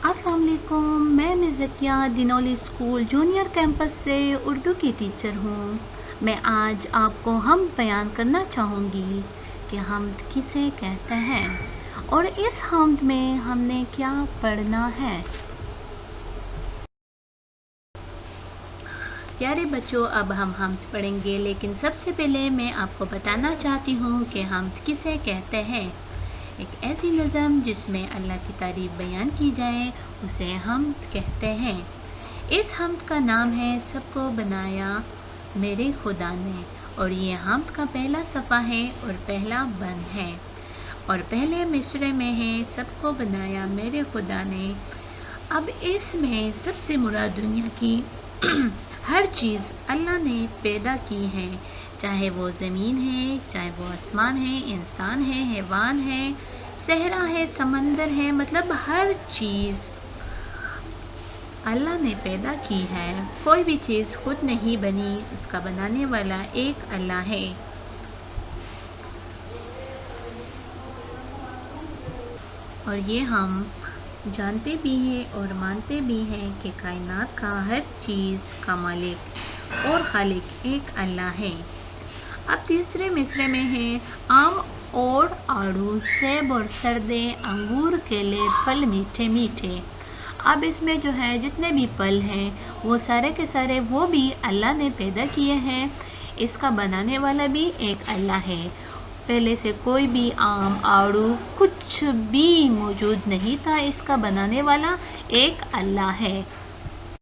अस्सलाम वालेकुम। मैं मिज़किया दिनोली स्कूल जूनियर कैंपस से उर्दू की टीचर हूँ। मैं आज आपको हम्द बयान करना चाहूँगी कि हम्द किसे कहते हैं और इस हम्द में हमने क्या पढ़ना है। प्यारे बच्चों, अब हम हम्द पढ़ेंगे, लेकिन सबसे पहले मैं आपको बताना चाहती हूँ कि हम्द किसे कहते हैं। एक ऐसी नज़म जिसमें अल्लाह की तारीफ बयान की जाए उसे हम्द कहते हैं। इस हम्द का नाम है सबको बनाया मेरे खुदा ने, और ये हम्द का पहला सफ़ा है और पहला बंद है, और पहले मिसरे में है सबको बनाया मेरे खुदा ने। अब इसमें सबसे मुराद दुनिया की हर चीज़ अल्लाह ने पैदा की है, चाहे वो ज़मीन है, चाहे वो आसमान है, इंसान है, हैवान है, सहरा है, समंदर है, मतलब हर चीज़ अल्लाह ने पैदा की है। कोई भी चीज़ खुद नहीं बनी, उसका बनाने वाला एक अल्लाह है। और ये हम जानते भी हैं और मानते भी हैं कि कायनात का हर चीज़ का मालिक और खालिक एक अल्लाह है। अब तीसरे मिसरे में है आम और आड़ू, सेब और सरदे, अंगूर, केले, फल मीठे मीठे। अब इसमें जो है जितने भी फल हैं वो सारे के सारे वो भी अल्लाह ने पैदा किए हैं। इसका बनाने वाला भी एक अल्लाह है। पहले से कोई भी आम, आड़ू कुछ भी मौजूद नहीं था, इसका बनाने वाला एक अल्लाह है।